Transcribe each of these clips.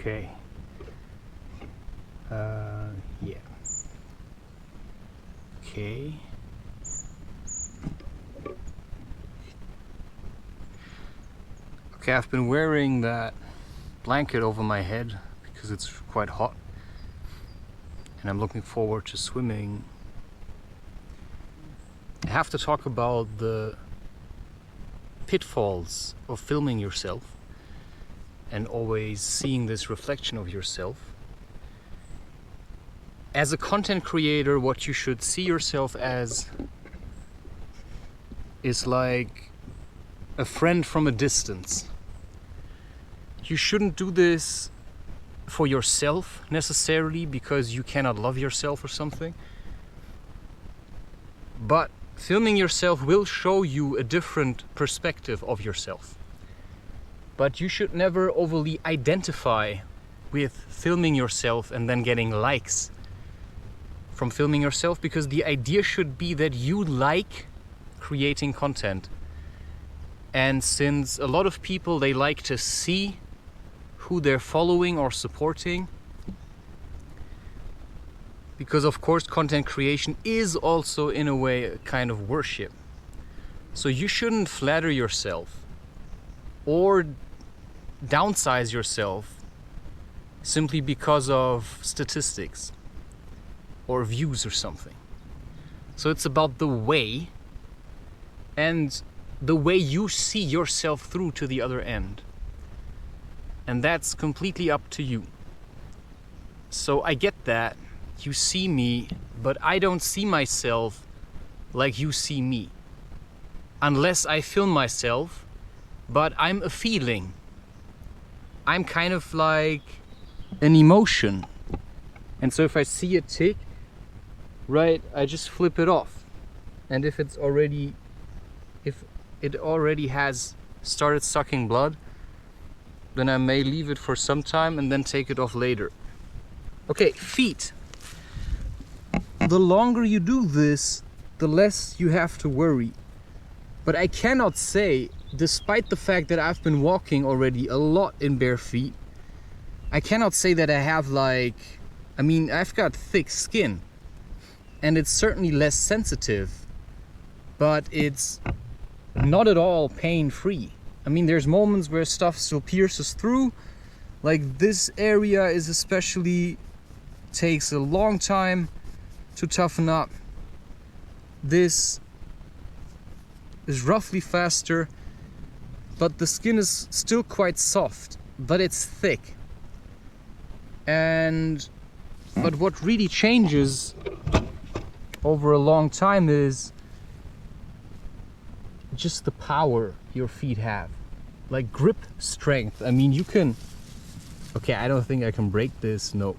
Okay. Yeah. Okay. Okay, I've been wearing that blanket over my head because it's quite hot. And I'm looking forward to swimming. I have to talk about the pitfalls of filming yourself and always seeing this reflection of yourself. As a content creator, what you should see yourself as is like a friend from a distance. You shouldn't do this for yourself necessarily because you cannot love yourself or something. But filming yourself will show you a different perspective of yourself. But you should never overly identify with filming yourself and then getting likes from filming yourself, because the idea should be that you like creating content. And since a lot of people, they like to see who they're following or supporting, because of course content creation is also in a way a kind of worship. So you shouldn't flatter yourself or downsize yourself simply because of statistics or views or something. So it's about the way, and the way you see yourself through to the other end. And that's completely up to you. So I get that you see me, but I don't see myself like you see me. Unless I film myself, but I'm a feeling. I'm kind of like an emotion. And so if I see a tick, right, I just flip it off. And if it already has started sucking blood, then I may leave it for some time and then take it off later. Okay, feet. The longer you do this, the less you have to worry. But I cannot say, despite the fact that I've been walking already a lot in bare feet, I cannot say that I have I've got thick skin. And it's certainly less sensitive, but it's not at all pain-free. I mean, there's moments where stuff still pierces through, like this area is especially, takes a long time to toughen up. This is roughly faster, but the skin is still quite soft, but it's thick. But what really changes over a long time is just the power your feet have, like grip strength. I mean, you can, okay, I don't think I can break this, no,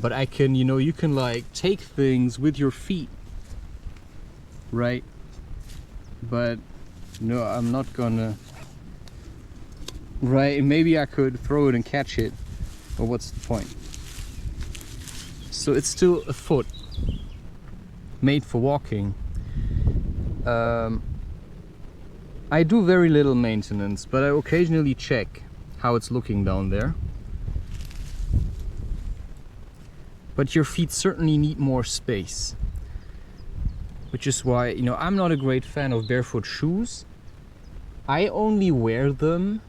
but I can, you can like take things with your feet, right? But no, I'm not gonna, right? Maybe I could throw it and catch it, but what's the point? So it's still a foot made for walking. I do very little maintenance, but I occasionally check how it's looking down there. But your feet certainly need more space, which is why, I'm not a great fan of barefoot shoes. I only wear them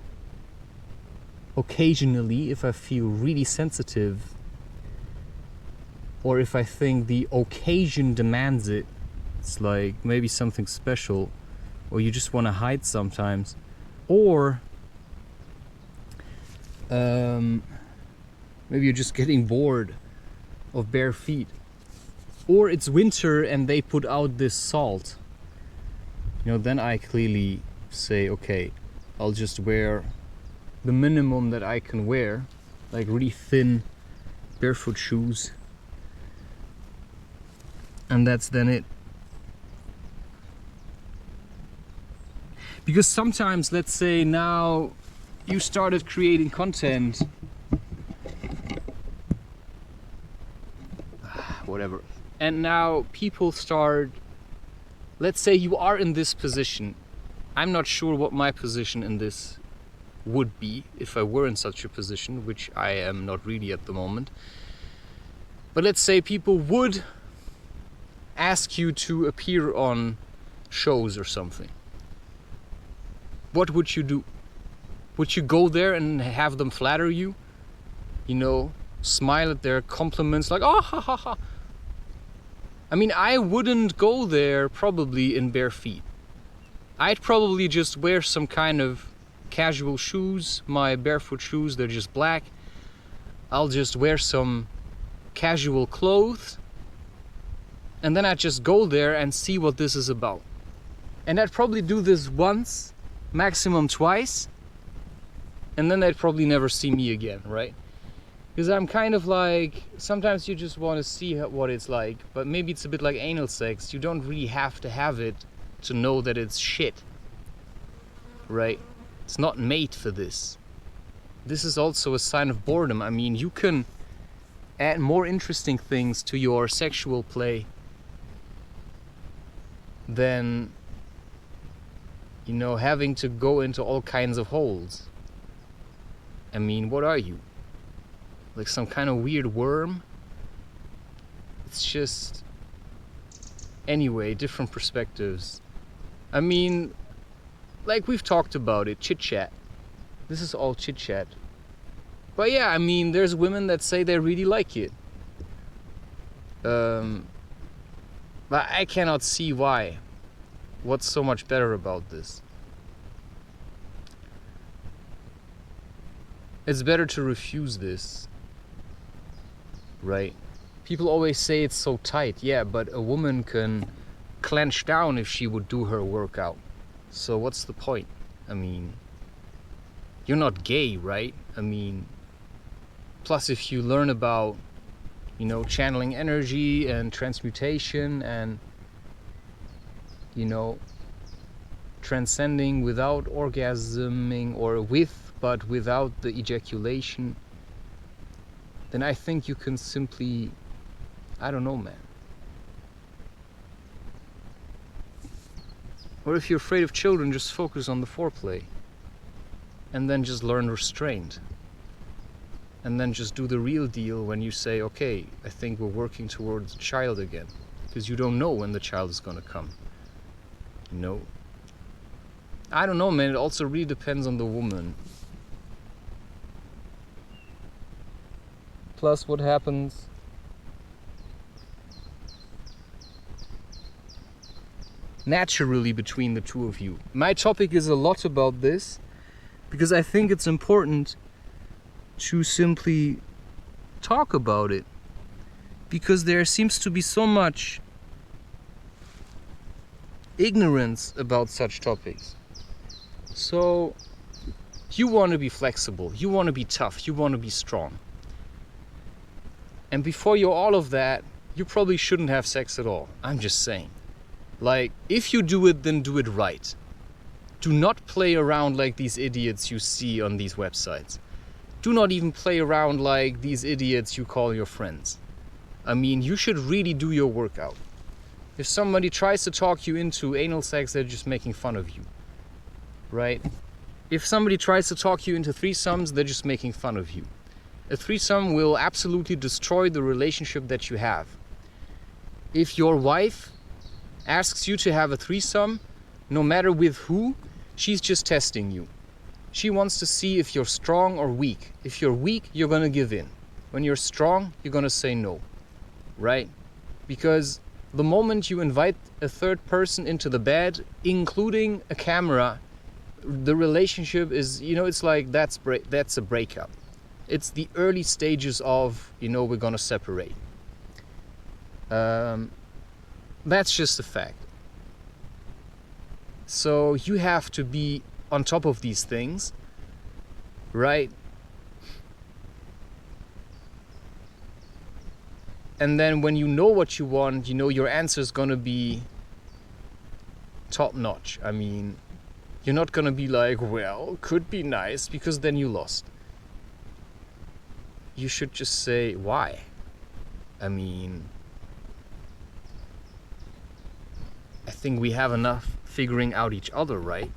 occasionally if I feel really sensitive, or if I think the occasion demands it. It's like maybe something special, or you just want to hide sometimes, or maybe you're just getting bored of bare feet, or it's winter and they put out this salt, then I clearly say, okay, I'll just wear the minimum that I can wear, like really thin barefoot shoes, and that's then it. Because sometimes, let's say now you started creating content, whatever, and now people start, let's say you are in this position. I'm not sure what my position in this would be if I were in such a position, which I am not really at the moment. But let's say people would ask you to appear on shows or something. What would you do? Would you go there and have them flatter you? You know, smile at their compliments like, oh, ha, ha, ha. I mean, I wouldn't go there probably in bare feet. I'd probably just wear some kind of casual shoes, my barefoot shoes, they're just black. I'll just wear some casual clothes, and then I'd just go there and see what this is about. And I'd probably do this once, maximum twice, and then they'd probably never see me again, right? Because I'm kind of like, sometimes you just want to see what it's like, but maybe it's a bit like anal sex. You don't really have to have it to know that it's shit, right? It's not made for this. This is also a sign of boredom. I mean, you can add more interesting things to your sexual play than, you know, having to go into all kinds of holes. I mean, what are you? Like some kind of weird worm? It's just... Anyway, different perspectives. I mean, like we've talked about it, chit-chat. This is all chit-chat. But yeah, I mean, there's women that say they really like it. But I cannot see why. What's so much better about this? It's better to refuse this. Right? People always say it's so tight. Yeah, but a woman can clench down if she would do her workout. So what's the point? I mean, you're not gay, right? I mean, plus if you learn about, you know, channeling energy and transmutation and, you know, transcending without orgasming, or with but without the ejaculation, then I think you can simply, I don't know, man. Or if you're afraid of children, just focus on the foreplay. And then just learn restraint. And then just do the real deal when you say, okay, I think we're working towards a child again. Because you don't know when the child is gonna come. You know? I don't know, man. It also really depends on the woman. Plus, what happens naturally between the two of you. My topic is a lot about this because I think it's important to simply talk about it, because there seems to be so much ignorance about such topics. So you want to be flexible, you want to be tough, you want to be strong. And before you're all of that, you probably shouldn't have sex at all. I'm just saying. Like, if you do it, then do it right. Do not play around like these idiots you see on these websites. Do not even play around like these idiots you call your friends. I mean, you should really do your workout. If somebody tries to talk you into anal sex, they're just making fun of you. Right? If somebody tries to talk you into threesomes, they're just making fun of you. A threesome will absolutely destroy the relationship that you have. If your wife asks you to have a threesome, no matter with who, she's just testing you. She wants to see if you're strong or weak. If you're weak, you're gonna give in. When you're strong, you're gonna say no. Right? Because the moment you invite a third person into the bed, including a camera, the relationship is, you know, it's like that's a breakup. It's the early stages of, you know, we're gonna separate. That's just a fact. So you have to be on top of these things, right? And then when you know what you want, you know your answer is gonna be top notch. I mean, you're not gonna be like, well, could be nice, because then you lost. You should just say, why? I mean, I think we have enough figuring out each other, right?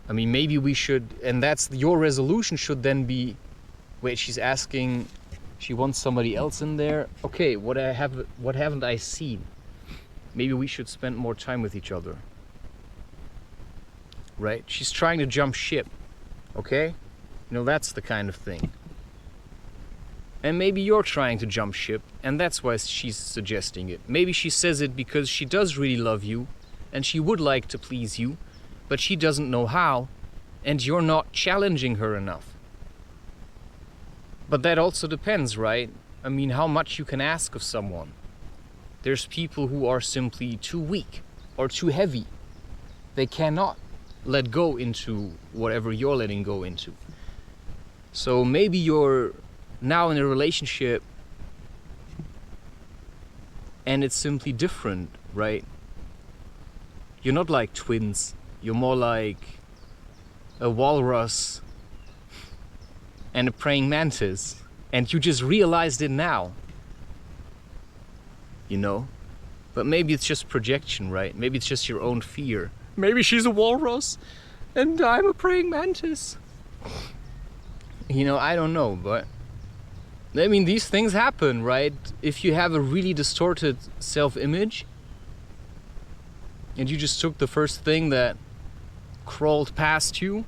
I mean, maybe we should, and that's your resolution should then be, wait, she's asking, she wants somebody else in there. Okay, what haven't I seen? Maybe we should spend more time with each other. Right? She's trying to jump ship. Okay? You know, that's the kind of thing. And maybe you're trying to jump ship, and that's why she's suggesting it. Maybe she says it because she does really love you, and she would like to please you, but she doesn't know how, and you're not challenging her enough. But that also depends, right? I mean, how much you can ask of someone. There's people who are simply too weak or too heavy. They cannot let go into whatever you're letting go into. So maybe you're now in a relationship and it's simply different, right? You're not like twins. You're more like a walrus and a praying mantis, and you just realized it now, you know? But maybe it's just projection, right? Maybe it's just your own fear. Maybe she's a walrus and I'm a praying mantis. You know, I don't know, but I mean, these things happen, right? If you have a really distorted self-image and you just took the first thing that crawled past you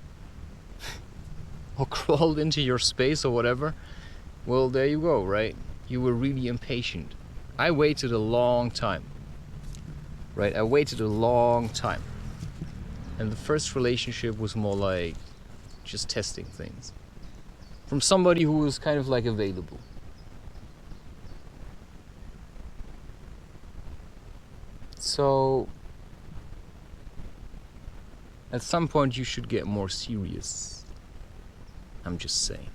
or crawled into your space or whatever, well, there you go, right? You were really impatient. I waited a long time, right? I waited a long time. And the first relationship was more like just testing things from somebody who was kind of like available. So at some point you should get more serious. I'm just saying.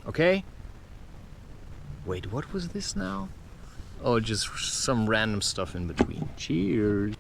Okay? Wait, what was this now? Oh, just some random stuff in between. Cheers.